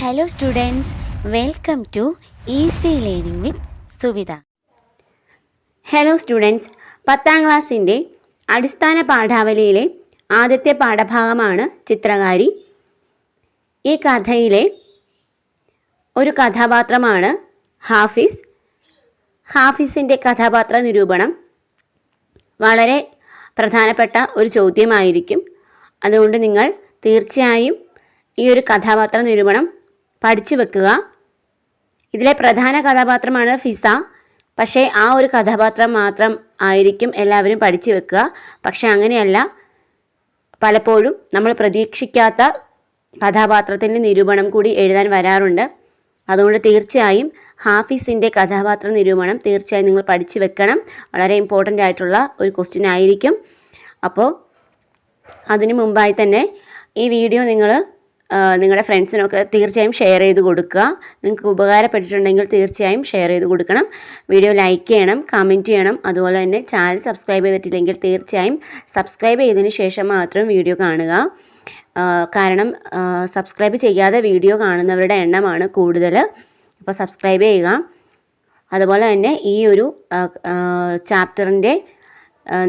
Hello students, welcome to Easy Learning with Suvida. Hello students, 10ാം ക്ലാസ്സിൻ്റെ അടിസ്ഥാന പാഠാവലിയിലെ ആദ്യത്തെ പാഠഭാഗമാണ് ചിത്രകാരി. ഈ കഥയിലെ ഒരു കഥാപാത്രമാണ് ഹാഫിസ്. ഹാഫിസിൻ്റെ കഥാപാത്ര നിരൂപണം വളരെ പ്രധാനപ്പെട്ട ഒരു ചോദ്യമായിരിക്കും. അതുകൊണ്ട് നിങ്ങൾ തീർച്ചയായും ഈ ഒരു കഥാപാത്ര നിരൂപണം പഠിച്ചു വെക്കുക. ഇതിലെ പ്രധാന കഥാപാത്രമാണ് ഫിസ. പക്ഷേ ആ ഒരു കഥാപാത്രം മാത്രം ആയിരിക്കും എല്ലാവരും പഠിച്ചു വെക്കുക. പക്ഷെ അങ്ങനെയല്ല, പലപ്പോഴും നമ്മൾ പ്രതീക്ഷിക്കാത്ത കഥാപാത്രത്തിൻ്റെ നിരൂപണം കൂടി എഴുതാൻ വരാറുണ്ട്. അതുകൊണ്ട് തീർച്ചയായും ഹാഫിസിൻ്റെ കഥാപാത്ര നിരൂപണം തീർച്ചയായും നിങ്ങൾ പഠിച്ചു വെക്കണം. വളരെ ഇമ്പോർട്ടൻ്റ് ആയിട്ടുള്ള ഒരു ക്വസ്റ്റ്യൻ ആയിരിക്കും. അപ്പോൾ അതിനു മുമ്പായി തന്നെ ഈ വീഡിയോ നിങ്ങൾ നിങ്ങളുടെ ഫ്രണ്ട്സിനൊക്കെ തീർച്ചയായും ഷെയർ ചെയ്ത് കൊടുക്കുക. നിങ്ങൾക്ക് ഉപകാരപ്പെട്ടിട്ടുണ്ടെങ്കിൽ തീർച്ചയായും ഷെയർ ചെയ്ത് കൊടുക്കണം. വീഡിയോ ലൈക്ക് ചെയ്യണം, കമൻറ്റ് ചെയ്യണം. അതുപോലെ തന്നെ ചാനൽ സബ്സ്ക്രൈബ് ചെയ്തിട്ടില്ലെങ്കിൽ തീർച്ചയായും സബ്സ്ക്രൈബ് ചെയ്തതിന് ശേഷം മാത്രം വീഡിയോ കാണുക. കാരണം സബ്സ്ക്രൈബ് ചെയ്യാതെ വീഡിയോ കാണുന്നവരുടെ എണ്ണമാണ് കൂടുതൽ. അപ്പോൾ സബ്സ്ക്രൈബ് ചെയ്യുക. അതുപോലെ തന്നെ ഈ ഒരു ചാപ്റ്ററിൻ്റെ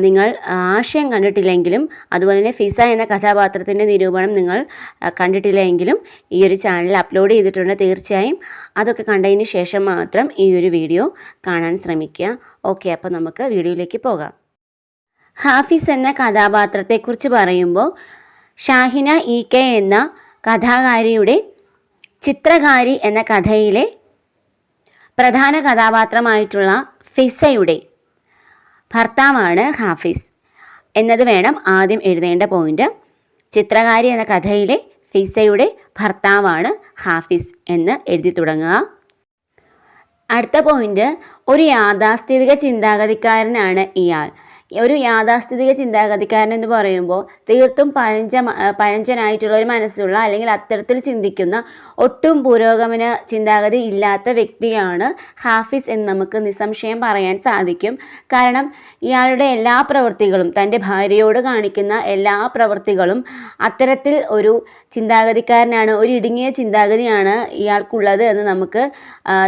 നിങ്ങൾ ആശയം കണ്ടിട്ടില്ലെങ്കിലും, അതുപോലെ തന്നെ ഫിസ എന്ന കഥാപാത്രത്തിൻ്റെ നിരൂപണം നിങ്ങൾ കണ്ടിട്ടില്ലെങ്കിലും ഈ ഒരു ചാനലിൽ അപ്ലോഡ് ചെയ്തിട്ടുണ്ട്. തീർച്ചയായും അതൊക്കെ കണ്ടതിന് ശേഷം മാത്രം ഈ ഒരു വീഡിയോ കാണാൻ ശ്രമിക്കുക. ഓക്കെ, അപ്പോൾ നമുക്ക് വീഡിയോയിലേക്ക് പോകാം. ഹാഫിസ് എന്ന കഥാപാത്രത്തെക്കുറിച്ച് പറയുമ്പോൾ ഷാഹിന EK എന്ന കഥാകാരിയുടെ ചിത്രകാരി എന്ന കഥയിലെ പ്രധാന കഥാപാത്രമായിട്ടുള്ള ഫിസയുടെ ഭർത്താവാണ് ഹാഫിസ് എന്നത് വേണം ആദ്യം എഴുതേണ്ട പോയിന്റ്. ചിത്രകാരി എന്ന കഥയിലെ ഫിസയുടെ ഭർത്താവാണ് ഹാഫിസ് എന്ന് എഴുതി തുടങ്ങുക. അടുത്ത പോയിന്റ്, ഒരു യാഥാസ്ഥിതിക ചിന്താഗതിക്കാരനാണ് ഇയാൾ. ഒരു യാഥാസ്ഥിതിക ചിന്താഗതിക്കാരൻ എന്ന് പറയുമ്പോൾ തീർത്തും പഴഞ്ചനായിട്ടുള്ള ഒരു മനസ്സുള്ള, അല്ലെങ്കിൽ അത്തരത്തിൽ ചിന്തിക്കുന്ന, ഒട്ടും പുരോഗമന ചിന്താഗതി ഇല്ലാത്ത വ്യക്തിയാണ് ഹാഫിസ് എന്ന് നമുക്ക് നിസ്സംശയം പറയാൻ സാധിക്കും. കാരണം ഇയാളുടെ എല്ലാ പ്രവൃത്തികളും, തൻ്റെ ഭാര്യയോട് കാണിക്കുന്ന എല്ലാ പ്രവൃത്തികളും അത്തരത്തിൽ ഒരു ചിന്താഗതിക്കാരനാണ്, ഒരു ഇടുങ്ങിയ ചിന്താഗതിയാണ് ഇയാൾക്കുള്ളത് എന്ന് നമുക്ക്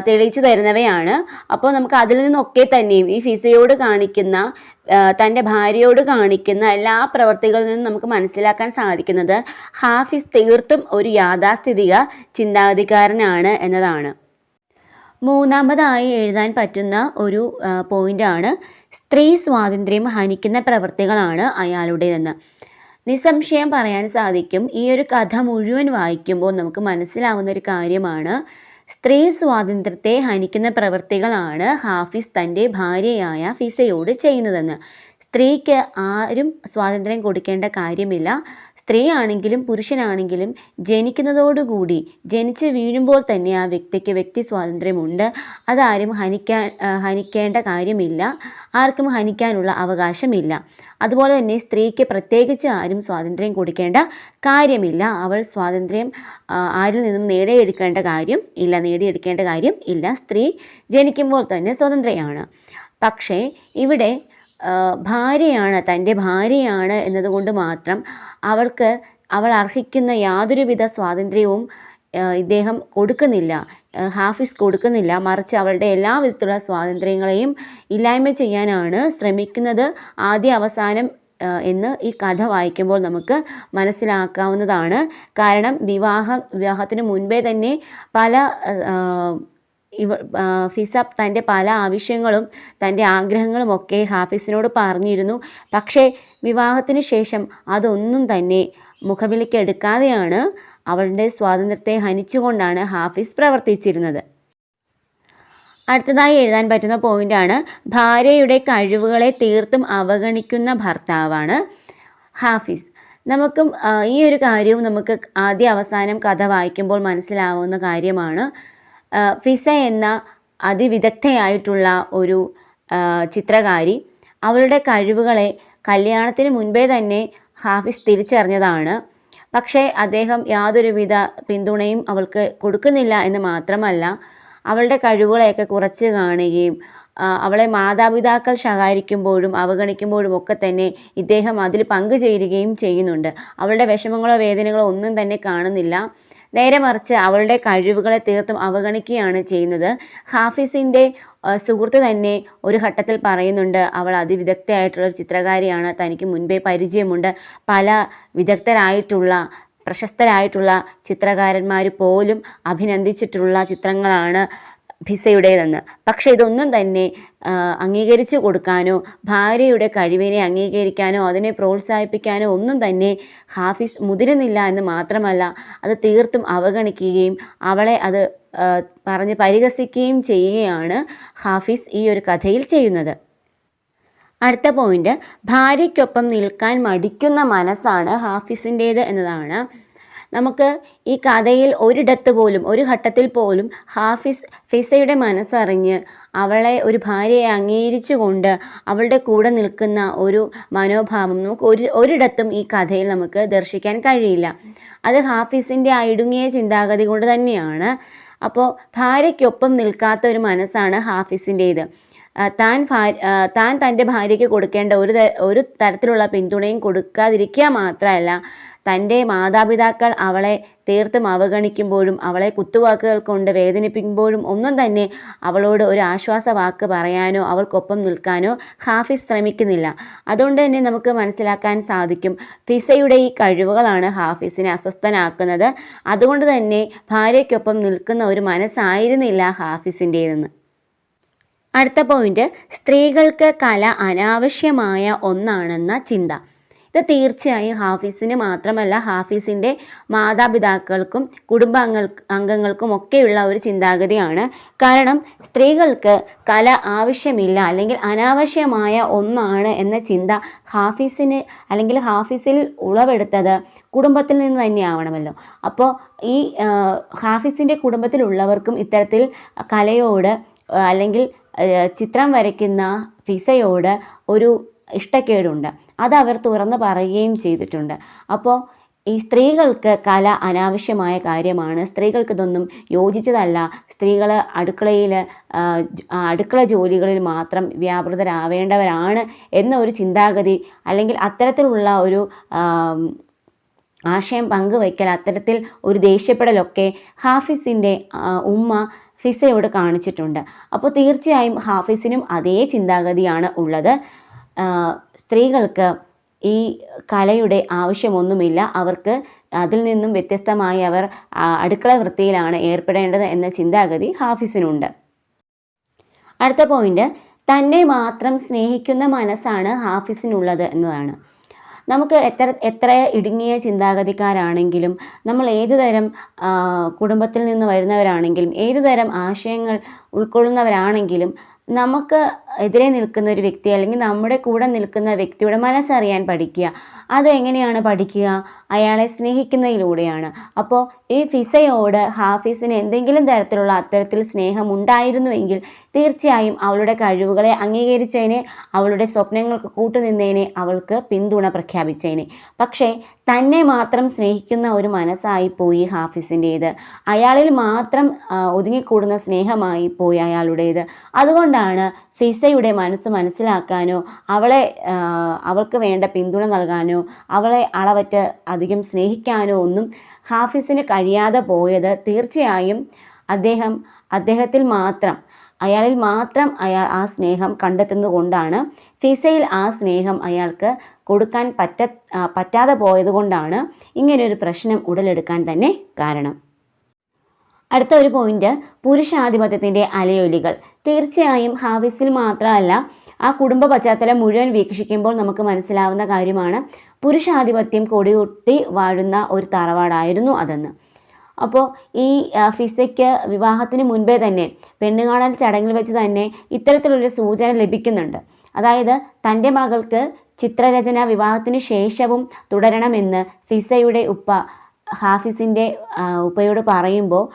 തെളിയിച്ചു തരുന്നവയാണ്. അപ്പോൾ നമുക്ക് അതിൽ നിന്നൊക്കെ തന്നെയും ഈ ഫിസയോട് കാണിക്കുന്ന, തൻ്റെ ഭാര്യയോട് കാണിക്കുന്ന എല്ലാ പ്രവൃത്തികളിൽ നിന്നും നമുക്ക് മനസ്സിലാക്കാൻ സാധിക്കുന്നത് ഹാഫിസ് തീർത്തും ഒരു യാഥാസ്ഥിതിക ചിന്താഗതിക്കാരനാണ് എന്നതാണ്. മൂന്നാമതായി എഴുതാൻ പറ്റുന്ന ഒരു പോയിൻ്റാണ് സ്ത്രീ സ്വാതന്ത്ര്യം ഹനിക്കുന്ന പ്രവൃത്തികളാണ് അയാളുടേതെന്ന്. നിസ്സംശയം പറയാൻ സാധിക്കും, ഈ ഒരു കഥ മുഴുവൻ വായിക്കുമ്പോൾ നമുക്ക് മനസ്സിലാവുന്ന ഒരു കാര്യമാണ്, സ്ത്രീ സ്വാതന്ത്ര്യത്തെ ഹനിക്കുന്ന പ്രവൃത്തികളാണ് ഹാഫിസ് തൻ്റെ ഭാര്യയായ ഫിസയോട് ചെയ്യുന്നതെന്ന്. സ്ത്രീക്ക് ആരും സ്വാതന്ത്ര്യം കൊടുക്കേണ്ട കാര്യമില്ല. സ്ത്രീ ആണെങ്കിലും പുരുഷനാണെങ്കിലും ജനിക്കുന്നതോടുകൂടി, ജനിച്ച് വീഴുമ്പോൾ തന്നെ ആ വ്യക്തിക്ക് വ്യക്തി സ്വാതന്ത്ര്യമുണ്ട്. അതാരും ഹനിക്കേണ്ട കാര്യമില്ല, ആർക്കും ഹനിക്കാനുള്ള അവകാശമില്ല. അതുപോലെ തന്നെ സ്ത്രീക്ക് പ്രത്യേകിച്ച് ആരും സ്വാതന്ത്ര്യം കൊടുക്കേണ്ട കാര്യമില്ല. അവൾ സ്വാതന്ത്ര്യം ആരിൽ നിന്നും നേടിയെടുക്കേണ്ട കാര്യം ഇല്ല. സ്ത്രീ ജനിക്കുമ്പോൾ തന്നെ സ്വതന്ത്രയാണ്. പക്ഷേ ഇവിടെ ഭാര്യയാണ്, തൻ്റെ ഭാര്യയാണ് എന്നതുകൊണ്ട് മാത്രം അവൾ അർഹിക്കുന്ന യാതൊരുവിധ സ്വാതന്ത്ര്യവും ഇദ്ദേഹം കൊടുക്കുന്നില്ല, ഹാഫിസ് കൊടുക്കുന്നില്ല. മറിച്ച് അവളുടെ എല്ലാ വിധത്തിലുള്ള സ്വാതന്ത്ര്യങ്ങളെയും ഇല്ലായ്മ ചെയ്യാനാണ് ശ്രമിക്കുന്നത് ആദ്യ അവസാനം എന്ന് ഈ കഥ വായിക്കുമ്പോൾ നമുക്ക് മനസ്സിലാക്കാവുന്നതാണ്. കാരണം വിവാഹത്തിന് മുൻപേ തന്നെ ഫിസ തൻ്റെ പല ആവശ്യങ്ങളും തൻ്റെ ആഗ്രഹങ്ങളുമൊക്കെ ഹാഫിസിനോട് പറഞ്ഞിരുന്നു. പക്ഷേ വിവാഹത്തിന് ശേഷം അതൊന്നും തന്നെ മുഖവിലക്കെടുക്കാതെയാണ്, അവളുടെ സ്വാതന്ത്ര്യത്തെ ഹനിച്ചുകൊണ്ടാണ് ഹാഫിസ് പ്രവർത്തിച്ചിരുന്നത്. അടുത്തതായി എഴുതാൻ പറ്റുന്ന പോയിൻ്റാണ്, ഭാര്യയുടെ കഴിവുകളെ തീർത്തും അവഗണിക്കുന്ന ഭർത്താവാണ് ഹാഫിസ്. നമുക്കും ഈ ഒരു കാര്യവും നമുക്ക് ആദ്യ അവസാനം കഥ വായിക്കുമ്പോൾ മനസ്സിലാവുന്ന കാര്യമാണ്. ഫിസ എന്ന അതിവിദഗ്ധയായിട്ടുള്ള ഒരു ചിത്രകാരി, അവളുടെ കഴിവുകളെ കല്യാണത്തിന് മുൻപേ തന്നെ ഹാഫിസ് തിരിച്ചറിഞ്ഞതാണ്. പക്ഷേ അദ്ദേഹം യാതൊരുവിധ പിന്തുണയും അവൾക്ക് കൊടുക്കുന്നില്ല എന്ന് മാത്രമല്ല, അവളുടെ കഴിവുകളെയൊക്കെ കുറച്ച് കാണുകയും അവളെ മാതാപിതാക്കൾ ശകാരിക്കുമ്പോഴും അവഗണിക്കുമ്പോഴും ഒക്കെ തന്നെ ഇദ്ദേഹം അതിൽ പങ്കുചേരുകയും ചെയ്യുന്നുണ്ട്. അവളുടെ വിഷമങ്ങളോ വേദനകളോ ഒന്നും തന്നെ കാണുന്നില്ല. നേരെ മറിച്ച് അവളുടെ കഴിവുകളെ തീർത്തും അവഗണിക്കുകയാണ് ചെയ്യുന്നത്. ഹാഫിസിൻ്റെ സുഹൃത്ത് തന്നെ ഒരു ഘട്ടത്തിൽ പറയുന്നുണ്ട്, അവൾ അതിവിദഗ്ധയായിട്ടുള്ളൊരു ചിത്രകാരിയാണ്, തനിക്ക് മുൻപേ പരിചയമുണ്ട്, പല വിദഗ്ധരായിട്ടുള്ള പ്രശസ്തരായിട്ടുള്ള ചിത്രകാരന്മാർ പോലും അഭിനന്ദിച്ചിട്ടുള്ള ചിത്രങ്ങളാണ് ഫിസയുടേതെന്ന്. പക്ഷേ ഇതൊന്നും തന്നെ അംഗീകരിച്ചു കൊടുക്കാനോ ഭാര്യയുടെ കഴിവിനെ അംഗീകരിക്കാനോ അതിനെ പ്രോത്സാഹിപ്പിക്കാനോ ഒന്നും തന്നെ ഹാഫിസ് മുതിരുന്നില്ല എന്ന് മാത്രമല്ല, അത് തീർത്തും അവഗണിക്കുകയും അവളെ അത് പറഞ്ഞ് പരിഹസിക്കുകയും ചെയ്യുകയാണ് ഹാഫിസ് ഈ ഒരു കഥയിൽ ചെയ്യുന്നത്. അടുത്ത പോയിന്റ്, ഭാര്യയ്ക്കൊപ്പം നിൽക്കാൻ മടിക്കുന്ന മനസ്സാണ് ഹാഫിസിൻ്റേത് എന്നതാണ്. നമുക്ക് ഈ കഥയിൽ ഒരിടത്ത് പോലും ഒരു ഘട്ടത്തിൽ പോലും ഹാഫിസ് ഫിസയുടെ മനസ്സറിഞ്ഞ് അവളെ ഒരു ഭാര്യയെ അംഗീകരിച്ചുകൊണ്ട് അവളുടെ കൂടെ നിൽക്കുന്ന ഒരു മനോഭാവം നമുക്ക് ഒരിടത്തും ഈ കഥയിൽ നമുക്ക് ദർശിക്കാൻ കഴിയില്ല. അത് ഹാഫിസിൻ്റെ ഇടുങ്ങിയ ചിന്താഗതി കൊണ്ട് തന്നെയാണ്. അപ്പോൾ ഭാര്യയ്ക്കൊപ്പം നിൽക്കാത്ത ഒരു മനസ്സാണ് ഹാഫിസിൻ്റേത്. താൻ തൻ്റെ ഭാര്യയ്ക്ക് കൊടുക്കേണ്ട ഒരു തരത്തിലുള്ള പിന്തുണയും കൊടുക്കാതിരിക്കുക മാത്രമല്ല, തൻ്റെ മാതാപിതാക്കൾ അവളെ തീർത്തും അവഗണിക്കുമ്പോഴും അവളെ കുത്തുവാക്കുകൾ കൊണ്ട് വേദനിപ്പിക്കുമ്പോഴും ഒന്നും തന്നെ അവളോട് ഒരു ആശ്വാസ വാക്ക് പറയാനോ അവൾക്കൊപ്പം നിൽക്കാനോ ഹാഫിസ് ശ്രമിക്കുന്നില്ല. അതുകൊണ്ട് തന്നെ നമുക്ക് മനസ്സിലാക്കാൻ സാധിക്കും, ഫിസയുടെ ഈ കഴിവുകളാണ് ഹാഫിസിനെ അസ്വസ്ഥനാക്കുന്നത്. അതുകൊണ്ട് തന്നെ ഭാര്യയ്ക്കൊപ്പം നിൽക്കുന്ന ഒരു മനസ്സായിരുന്നില്ല ഹാഫിസിൻ്റേതെന്ന്. അടുത്ത പോയിന്റ്, സ്ത്രീകൾക്ക് കല അനാവശ്യമായ ഒന്നാണെന്ന ചിന്ത. ഇത് തീർച്ചയായും ഹാഫിസിന് മാത്രമല്ല, ഹാഫിസിൻ്റെ മാതാപിതാക്കൾക്കും അംഗങ്ങൾക്കും ഒക്കെയുള്ള ഒരു ചിന്താഗതിയാണ്. കാരണം സ്ത്രീകൾക്ക് കല ആവശ്യമില്ല അല്ലെങ്കിൽ അനാവശ്യമായ ഒന്നാണ് എന്ന ചിന്ത ഹാഫിസിൽ ഉളവെടുത്തത് കുടുംബത്തിൽ നിന്ന് തന്നെയാവണമല്ലോ. അപ്പോൾ ഈ ഹാഫിസിൻ്റെ കുടുംബത്തിലുള്ളവർക്കും ഇത്തരത്തിൽ കലയോട് അല്ലെങ്കിൽ ചിത്രം വരയ്ക്കുന്ന ഫിസയോട് ഒരു ഇഷ്ടക്കേടുണ്ട്. അതവർ തുറന്നു പറയുകയും ചെയ്തിട്ടുണ്ട്. അപ്പോൾ ഈ സ്ത്രീകൾക്ക് കല അനാവശ്യമായ കാര്യമാണ്, സ്ത്രീകൾക്കിതൊന്നും യോജിച്ചതല്ല, സ്ത്രീകൾ അടുക്കള ജോലികളിൽ മാത്രം വ്യാപൃതരാവേണ്ടവരാണ് എന്ന ഒരു ചിന്താഗതി അല്ലെങ്കിൽ അത്തരത്തിലുള്ള ഒരു ആശയം പങ്കുവയ്ക്കൽ, അത്തരത്തിൽ ഒരു ദേഷ്യപ്പെടലൊക്കെ ഹാഫിസിൻ്റെ ഉമ്മ ഫിസയോട് കാണിച്ചിട്ടുണ്ട്. അപ്പോൾ തീർച്ചയായും ഹാഫിസിനും അതേ ചിന്താഗതിയാണ് ഉള്ളത്. സ്ത്രീകൾക്ക് ഈ കലയുടെ ആവശ്യമൊന്നുമില്ല, അവർക്ക് അതിൽ നിന്നും വ്യത്യസ്തമായി അവർ അടുക്കള വൃത്തിയിലാണ് ഏർപ്പെടേണ്ടത് എന്ന ചിന്താഗതി ഹാഫിസിനുണ്ട്. അടുത്ത പോയിന്റ്, തന്നെ മാത്രം സ്നേഹിക്കുന്ന മനസ്സാണ് ഹാഫിസിനുള്ളത് എന്നതാണ്. നമുക്ക് എത്ര ഇടുങ്ങിയ ചിന്താഗതിക്കാരാണെങ്കിലും, നമ്മൾ ഏതുതരം കുടുംബത്തിൽ നിന്ന് വരുന്നവരാണെങ്കിലും, ഏതുതരം ആശയങ്ങൾ ഉൾക്കൊള്ളുന്നവരാണെങ്കിലും, നമുക്ക് എതിരെ നിൽക്കുന്ന ഒരു വ്യക്തി അല്ലെങ്കിൽ നമ്മുടെ കൂടെ നിൽക്കുന്ന വ്യക്തിയുടെ മനസ്സറിയാൻ പഠിക്കുക. അത് എങ്ങനെയാണ് പഠിക്കുക? അയാളെ സ്നേഹിക്കുന്നതിലൂടെയാണ്. അപ്പോൾ ഈ ഫിസയോട് ഹാഫിസിന് എന്തെങ്കിലും തരത്തിലുള്ള അത്തരത്തിൽ സ്നേഹം ഉണ്ടായിരുന്നുവെങ്കിൽ തീർച്ചയായും അവളുടെ കഴിവുകളെ അംഗീകരിച്ചതിനെ, അവളുടെ സ്വപ്നങ്ങൾക്ക് കൂട്ടുനിന്നതിനെ, അവൾക്ക് പിന്തുണ പ്രഖ്യാപിച്ചതിനെ. പക്ഷേ തന്നെ മാത്രം സ്നേഹിക്കുന്ന ഒരു മനസ്സായി പോയി ഹാഫിസിൻ്റേത്. അയാളിൽ മാത്രം ഒതുങ്ങിക്കൂടുന്ന സ്നേഹമായി പോയി അയാളുടേത്. അതുകൊണ്ടാണ് ഫിസയുടെ മനസ്സ് മനസ്സിലാക്കാനോ അവൾക്ക് വേണ്ട പിന്തുണ നൽകാനോ അവളെ അളവറ്റ് അധികം സ്നേഹിക്കാനോ ഒന്നും ഹാഫിസിന് കഴിയാതെ പോയത്. തീർച്ചയായും അയാളിൽ മാത്രം അയാൾ ആ സ്നേഹം കണ്ടെത്തുന്നതുകൊണ്ടാണ്. ഫിസയിൽ ആ സ്നേഹം അയാൾക്ക് കൊടുക്കാൻ പറ്റാതെ പോയതുകൊണ്ടാണ് ഇങ്ങനെയൊരു പ്രശ്നം ഉടലെടുക്കാൻ തന്നെ കാരണം. അടുത്ത ഒരു പോയിന്റ്, പുരുഷാധിപത്യത്തിൻ്റെ അലയൊലികൾ. തീർച്ചയായും ഹാഫിസിൽ മാത്രമല്ല, ആ കുടുംബ പശ്ചാത്തലം മുഴുവൻ വീക്ഷിക്കുമ്പോൾ നമുക്ക് മനസ്സിലാവുന്ന കാര്യമാണ്, പുരുഷാധിപത്യം കൊടികുത്തി വാഴുന്ന ഒരു തറവാടായിരുന്നു അതെന്ന്. അപ്പോൾ ഈ ഫിസയ്ക്ക് വിവാഹത്തിന് മുൻപേ തന്നെ, പെണ്ണുകാണൽ ചടങ്ങിൽ വെച്ച് തന്നെ ഇത്തരത്തിലൊരു സൂചന ലഭിക്കുന്നുണ്ട്. അതായത് തൻ്റെ മകൾക്ക് ചിത്രരചന വിവാഹത്തിന് ശേഷവും തുടരണമെന്ന് ഫിസയുടെ ഉപ്പ ഹാഫിസിൻ്റെ ഉപ്പയോട് പറയുമ്പോൾ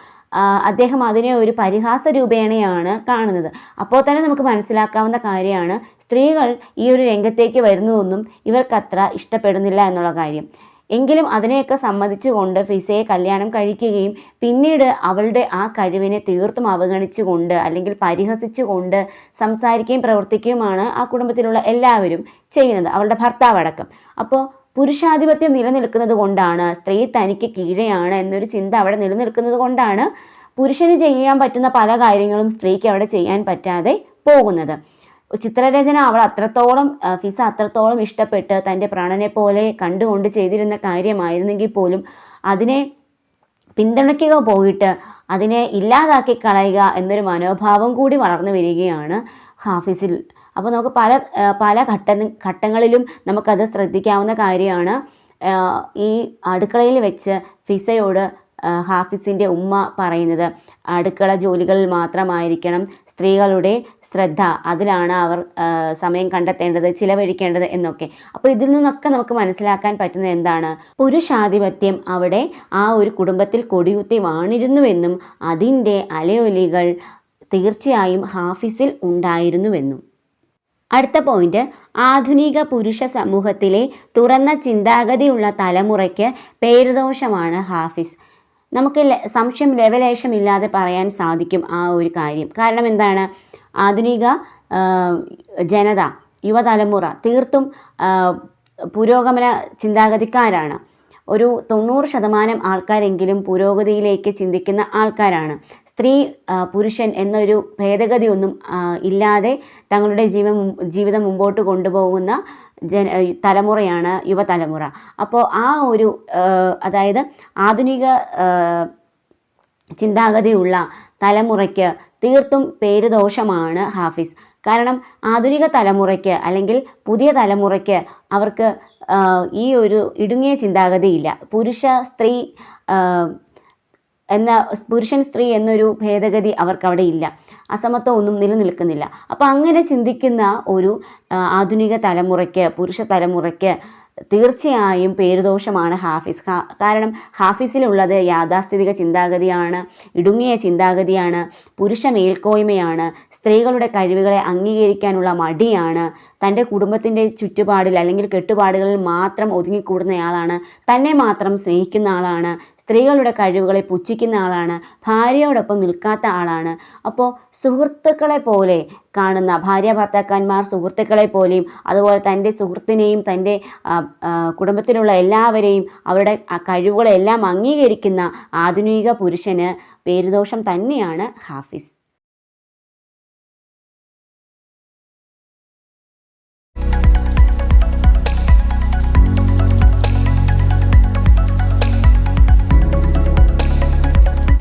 അദ്ദേഹം അതിനെ ഒരു പരിഹാസ രൂപേണയാണ് കാണുന്നത്. അപ്പോൾ തന്നെ നമുക്ക് മനസ്സിലാക്കാവുന്ന കാര്യമാണ്, സ്ത്രീകൾ ഈ ഒരു രംഗത്തേക്ക് വരുന്നതൊന്നും ഇവർക്കത്ര ഇഷ്ടപ്പെടുന്നില്ല എന്നുള്ള കാര്യം. എങ്കിലും അതിനെയൊക്കെ സമ്മതിച്ചുകൊണ്ട് ഫിസയെ കല്യാണം കഴിക്കുകയും പിന്നീട് അവളുടെ ആ കഴിവിനെ തീർത്തും അവഗണിച്ചുകൊണ്ട് അല്ലെങ്കിൽ പരിഹസിച്ചുകൊണ്ട് സംസാരിക്കുകയും പ്രവർത്തിക്കുകയുമാണ് ആ കുടുംബത്തിലുള്ള എല്ലാവരും ചെയ്യുന്നത്, അവളുടെ ഭർത്താവ് അടക്കം. അപ്പോൾ പുരുഷാധിപത്യം നിലനിൽക്കുന്നത് കൊണ്ടാണ്, സ്ത്രീ തനിക്ക് കീഴെയാണ് എന്നൊരു ചിന്ത അവിടെ നിലനിൽക്കുന്നത് കൊണ്ടാണ് പുരുഷന് ചെയ്യാൻ പറ്റുന്ന പല കാര്യങ്ങളും സ്ത്രീക്ക് അവിടെ ചെയ്യാൻ പറ്റാതെ പോകുന്നത്. ചിത്രരചന അവൾ അത്രത്തോളം ഫിസ അത്രത്തോളം ഇഷ്ടപ്പെട്ട് തൻ്റെ പ്രാണനെ പോലെ കണ്ടുകൊണ്ട് ചെയ്തിരുന്ന കാര്യമായിരുന്നെങ്കിൽ പോലും അതിനെ പിന്തുണയ്ക്കുക പോയിട്ട് അതിനെ ഇല്ലാതാക്കി കളയുക എന്നൊരു മനോഭാവം കൂടി വളർന്നു വരികയാണ് ഹാഫിസിൽ. അപ്പോൾ നമുക്ക് പല ഘട്ടങ്ങളിലും നമുക്കത് ശ്രദ്ധിക്കാവുന്ന കാര്യമാണ്. ഈ അടുക്കളയിൽ വെച്ച് ഫിസയോട് ഹാഫിസിൻ്റെ ഉമ്മ പറയുന്നത് അടുക്കള ജോലികളിൽ മാത്രമായിരിക്കണം സ്ത്രീകളുടെ ശ്രദ്ധ, അതിലാണ് അവർ സമയം കണ്ടെത്തേണ്ടത്, ചിലവഴിക്കേണ്ടത് എന്നൊക്കെ. അപ്പോൾ ഇതിൽ നിന്നൊക്കെ നമുക്ക് മനസ്സിലാക്കാൻ പറ്റുന്നത് എന്താണ്? പുരുഷാധിപത്യം അവിടെ ആ ഒരു കുടുംബത്തിൽ കൊടികുത്തി വാണിരുന്നുവെന്നും അതിൻ്റെ അലയൊലികൾ തീർച്ചയായും ഹാഫിസിൽ ഉണ്ടായിരുന്നുവെന്നും. അടുത്ത പോയിന്റ്, ആധുനിക പുരുഷ സമൂഹത്തിലെ തുറന്ന ചിന്താഗതിയുള്ള തലമുറയ്ക്ക് പേരുദോഷമാണ് ഹാഫിസ്. നമുക്ക് സംശയം ലെവലേശമില്ലാതെ പറയാൻ സാധിക്കും ആ ഒരു കാര്യം. കാരണം എന്താണ്? ആധുനിക ജനത, യുവതലമുറ തീർത്തും പുരോഗമന ചിന്താഗതിക്കാരാണ്. ഒരു 90% ആൾക്കാരെങ്കിലും പുരോഗതിയിലേക്ക് ചിന്തിക്കുന്ന ആൾക്കാരാണ്. സ്ത്രീ പുരുഷൻ എന്നൊരു ഭേദഗതിയൊന്നും ഇല്ലാതെ തങ്ങളുടെ ജീവിതം മുമ്പോട്ട് കൊണ്ടുപോകുന്ന തലമുറയാണ് യുവതലമുറ. അപ്പോൾ ആ ഒരു അതായത് ആധുനിക ചിന്താഗതിയുള്ള തലമുറയ്ക്ക് തീർത്തും പേരുദോഷമാണ് ഹാഫിസ്. കാരണം ആധുനിക തലമുറയ്ക്ക് അല്ലെങ്കിൽ പുതിയ തലമുറയ്ക്ക് അവർക്ക് ഈ ഒരു ഇടുങ്ങിയ ചിന്താഗതിയില്ല. പുരുഷൻ സ്ത്രീ എന്നൊരു ഭേദഗതി അവർക്കവിടെ ഇല്ല. അസമത്വം ഒന്നും നിലനിൽക്കുന്നില്ല. അപ്പോൾ അങ്ങനെ ചിന്തിക്കുന്ന ഒരു ആധുനിക തലമുറയ്ക്ക്, പുരുഷ തലമുറയ്ക്ക് തീർച്ചയായും പേരുദോഷമാണ് ഹാഫിസ്. കാരണം ഹാഫിസിലുള്ളത് യാഥാസ്ഥിതിക ചിന്താഗതിയാണ്, ഇടുങ്ങിയ ചിന്താഗതിയാണ്, പുരുഷ മേൽക്കോയ്മയാണ്, സ്ത്രീകളുടെ കഴിവുകളെ അംഗീകരിക്കാനുള്ള മടിയാണ്, തൻ്റെ കുടുംബത്തിൻ്റെ ചുറ്റുപാടിൽ അല്ലെങ്കിൽ കെട്ടുപാടുകളിൽ മാത്രം ഒതുങ്ങിക്കൂടുന്നയാളാണ്, തന്നെ മാത്രം സ്നേഹിക്കുന്ന ആളാണ്, സ്ത്രീകളുടെ കഴിവുകളെ പുച്ഛിക്കുന്ന ആളാണ്, ഭാര്യയോടൊപ്പം നിൽക്കാത്ത ആളാണ്. അപ്പോൾ സുഹൃത്തുക്കളെ പോലെ കാണുന്ന ഭാര്യ ഭർത്താക്കന്മാർ സുഹൃത്തുക്കളെ പോലെയും അതുപോലെ തൻ്റെ സുഹൃത്തിനെയും തൻ്റെ കുടുംബത്തിലുള്ള എല്ലാവരെയും അവരുടെ കഴിവുകളെല്ലാം അംഗീകരിക്കുന്ന ആധുനിക പുരുഷന് പേരുദോഷം തന്നെയാണ് ഹാഫിസ്.